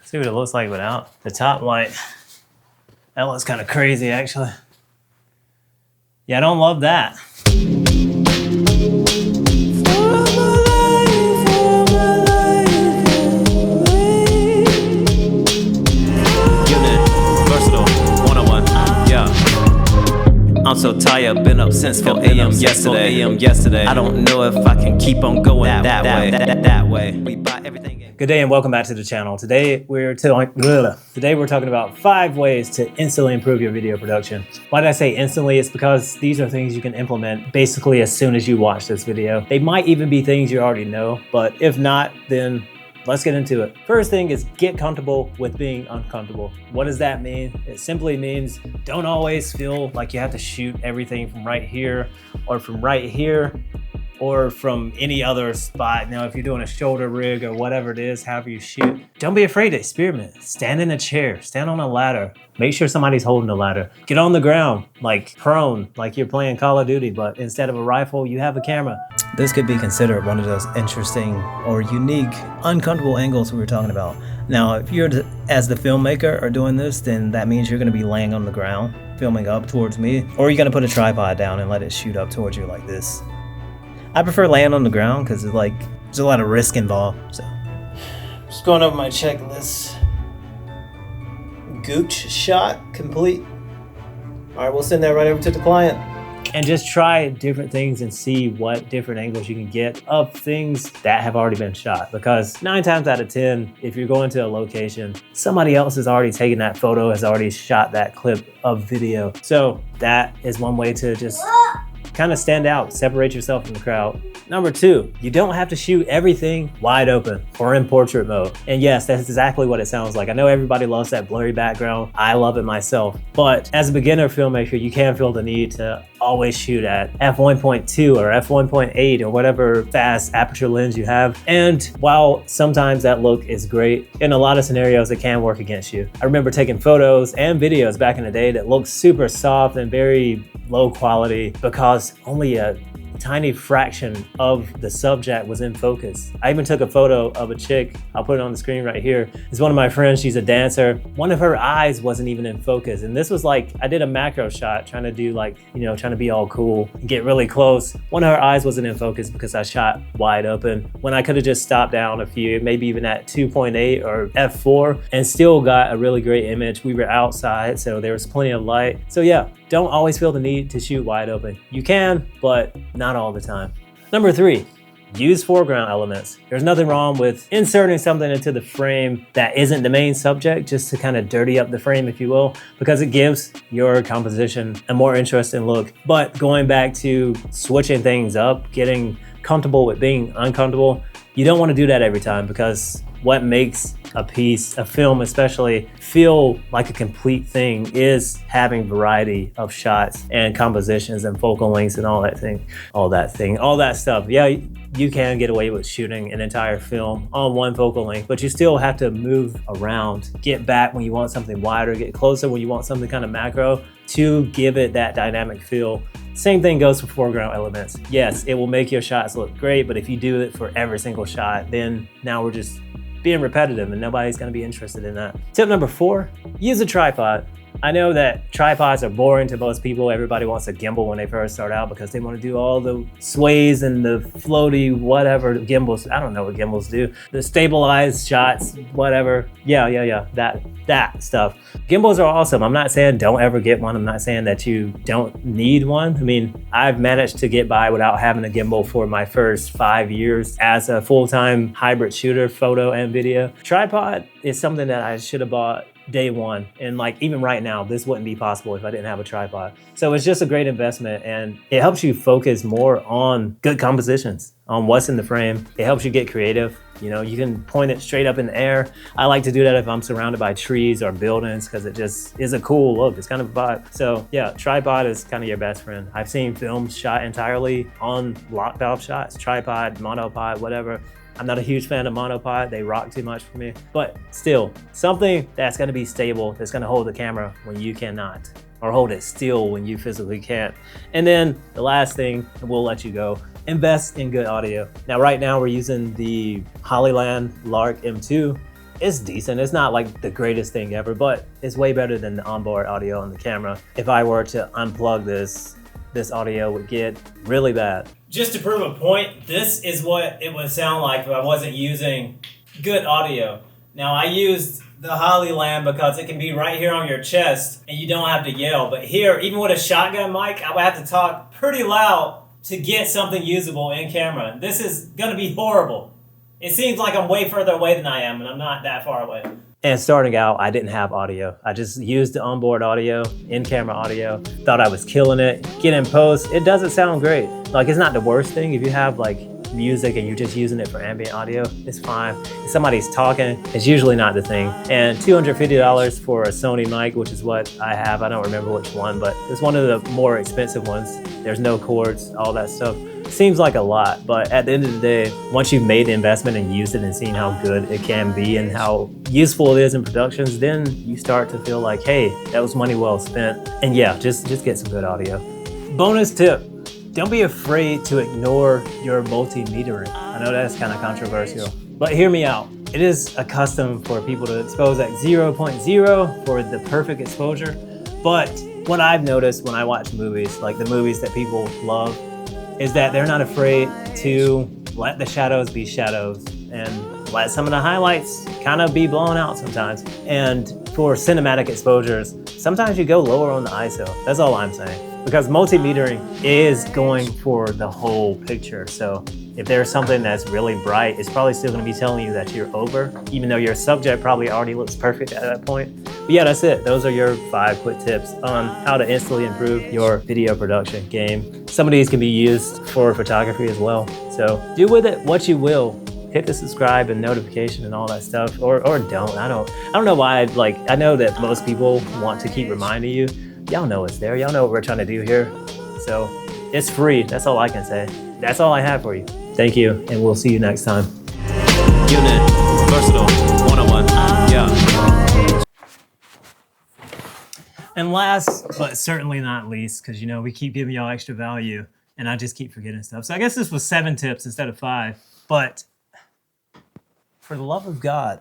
See what it looks like without the top light. That looks kind of crazy, actually. Yeah, I don't love that. I'm so tired, been up since 4 a.m. yesterday. I don't know if I can keep on going that way. We buy everything. Good day and welcome back to the channel. Today we're talking about 5 ways to instantly improve your video production. Why did I say instantly? It's because these are things you can implement basically as soon as you watch this video. They might even be things you already know, but if not, then let's get into it. First thing is get comfortable with being uncomfortable. What does that mean? It simply means don't always feel like you have to shoot everything from right here or from right here or from any other spot. Now, if you're doing a shoulder rig or whatever it is, however you shoot, don't be afraid to experiment. Stand in a chair, stand on a ladder. Make sure somebody's holding the ladder. Get on the ground, like prone, like you're playing Call of Duty, but instead of a rifle, you have a camera. This could be considered one of those interesting or unique, uncomfortable angles we were talking about. Now, if you're, as the filmmaker, are doing this, then that means you're gonna be laying on the ground, filming up towards me, or you're gonna put a tripod down and let it shoot up towards you like this. I prefer laying on the ground because it's like, there's a lot of risk involved, so. Just going over my checklist. Gooch shot complete. All right, we'll send that right over to the client. And just try different things and see what different angles you can get of things that have already been shot. Because 9 times out of 10, if you're going to a location, somebody else has already taken that photo, has already shot that clip of video. So that is one way to just kind of stand out, separate yourself from the crowd. Number 2, you don't have to shoot everything wide open or in portrait mode. And yes, that's exactly what it sounds like. I know everybody loves that blurry background. I love it myself. But as a beginner filmmaker, you can feel the need to always shoot at f1.2 or f1.8 or whatever fast aperture lens you have. And while sometimes that look is great, in a lot of scenarios, it can work against you. I remember taking photos and videos back in the day that looked super soft and very low quality because only a tiny fraction of the subject was in focus. I even took a photo of a chick, I'll put it on the screen right here. It's one of my friends, she's a dancer. One of her eyes wasn't even in focus. And this was like, I did a macro shot trying to do like, trying to be all cool, get really close. One of her eyes wasn't in focus because I shot wide open when I could have just stopped down a few, maybe even at 2.8 or f4 and still got a really great image. We were outside, so there was plenty of light. So yeah, don't always feel the need to shoot wide open. You can, but not all the time. Number 3, use foreground elements. There's nothing wrong with inserting something into the frame that isn't the main subject just to kind of dirty up the frame, if you will, because it gives your composition a more interesting look. But going back to switching things up, getting comfortable with being uncomfortable, you don't want to do that every time because what makes a piece, a film especially, feel like a complete thing is having variety of shots and compositions and focal lengths and all that stuff. Yeah, you can get away with shooting an entire film on one focal length, but you still have to move around, get back when you want something wider, get closer when you want something kind of macro to give it that dynamic feel. Same thing goes for foreground elements. Yes, it will make your shots look great, but if you do it for every single shot, then now we're just being repetitive and nobody's gonna be interested in that. Tip number 4, use a tripod. I know that tripods are boring to most people. Everybody wants a gimbal when they first start out because they want to do all the sways and the floaty, whatever gimbals. I don't know what gimbals do. The stabilized shots, whatever. Yeah, that stuff. Gimbals are awesome. I'm not saying don't ever get one. I'm not saying that you don't need one. I mean, I've managed to get by without having a gimbal for my first 5 years as a full-time hybrid shooter, photo and video. Tripod is something that I should have bought day one. And like even right now, this wouldn't be possible if I didn't have a tripod. So it's just a great investment and it helps you focus more on good compositions, on what's in the frame. It helps you get creative. You can point it straight up in the air. I like to do that if I'm surrounded by trees or buildings because it just is a cool look. It's kind of a vibe. So yeah, tripod is kind of your best friend. I've seen films shot entirely on lock valve shots, tripod, monopod, whatever. I'm not a huge fan of monopod. They rock too much for me. But still, something that's gonna be stable, that's gonna hold the camera when you cannot, or hold it still when you physically can't. And then the last thing, and we'll let you go, invest in good audio. Now, right now we're using the Hollyland Lark M2. it's decent. It's not like the greatest thing ever, but it's way better than the onboard audio on the camera. If I were to unplug this audio would get really bad. Just to prove a point, this is what it would sound like if I wasn't using good audio. Now I used the Holly Lamb because it can be right here on your chest and you don't have to yell. But here, even with a shotgun mic, I would have to talk pretty loud to get something usable in camera. This is gonna be horrible. It seems like I'm way further away than I am, and I'm not that far away. And starting out, I didn't have audio. I just used the onboard audio, in-camera audio, thought I was killing it. Get in post, it doesn't sound great. Like, it's not the worst thing. If you have like music and you're just using it for ambient audio, it's fine. If somebody's talking, it's usually not the thing. And $250 for a Sony mic, which is what I have. I don't remember which one, but it's one of the more expensive ones. There's no cords, all that stuff. Seems like a lot, but at the end of the day, once you've made the investment and used it and seen how good it can be and how useful it is in productions, then you start to feel like, hey, that was money well spent. And yeah, just get some good audio. Bonus tip, don't be afraid to ignore your multimetering. I know that's kind of controversial, but hear me out. It is a custom for people to expose at 0.0 for the perfect exposure. But what I've noticed when I watch movies, like the movies that people love, is that they're not afraid to let the shadows be shadows and let some of the highlights kind of be blown out sometimes. And for cinematic exposures, sometimes you go lower on the ISO. That's all I'm saying. Because multimetering is going for the whole picture. So if there's something that's really bright, it's probably still gonna be telling you that you're over, even though your subject probably already looks perfect at that point. But yeah, that's it. Those are your 5 quick tips on how to instantly improve your video production game. Some of these can be used for photography as well. So do with it what you will. Hit the subscribe and notification and all that stuff, or don't. I don't know why. I know that most people want to keep reminding you. Y'all know it's there. Y'all know what we're trying to do here. So it's free. That's all I can say. That's all I have for you. Thank you, and we'll see you next time. Unit, versatile, 101, yeah. And last, but certainly not least, because we keep giving y'all extra value, and I just keep forgetting stuff. So I guess this was 7 tips instead of 5, but for the love of God.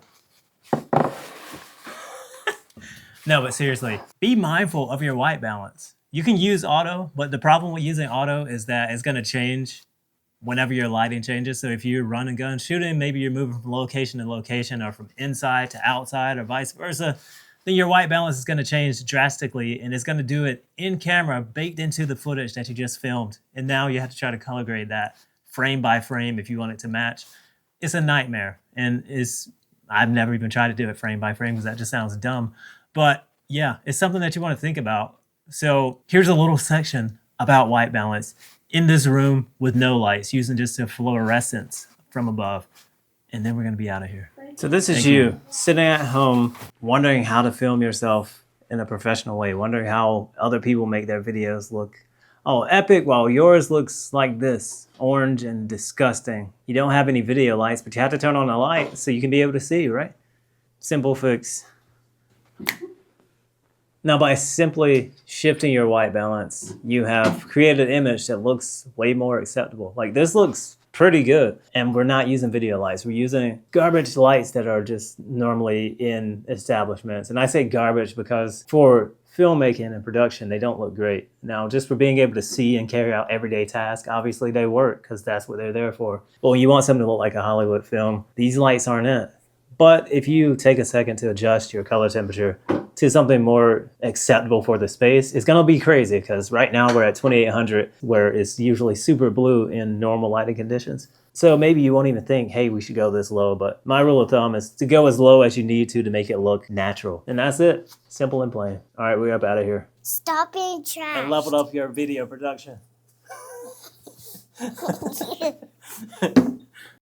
No, but seriously, be mindful of your white balance. You can use auto, but the problem with using auto is that it's gonna change whenever your lighting changes. So if you run and gun shooting, maybe you're moving from location to location or from inside to outside or vice versa, then your white balance is gonna change drastically, and it's gonna do it in camera, baked into the footage that you just filmed. And now you have to try to color grade that frame by frame if you want it to match. It's a nightmare, and I've never even tried to do it frame by frame because that just sounds dumb. But yeah, it's something that you want to think about. So here's a little section about white balance in this room with no lights, using just a fluorescence from above. And then we're going to be out of here. So this is you sitting at home, wondering how to film yourself in a professional way, wondering how other people make their videos look all epic while yours looks like this, orange and disgusting. You don't have any video lights, but you have to turn on a light so you can be able to see, right? Simple fix. Now, by simply shifting your white balance, you have created an image that looks way more acceptable. Like, this looks pretty good. And we're not using video lights. We're using garbage lights that are just normally in establishments. And I say garbage because for filmmaking and production, they don't look great. Now, just for being able to see and carry out everyday tasks, obviously they work because that's what they're there for. But when you want something to look like a Hollywood film, these lights aren't it. But if you take a second to adjust your color temperature to something more acceptable for the space, it's gonna be crazy because right now we're at 2800 where it's usually super blue in normal lighting conditions. So maybe you won't even think, hey, we should go this low, but my rule of thumb is to go as low as you need to make it look natural. And that's it, simple and plain. All right, we're up out of here. Stop being trash. And leveled up your video production.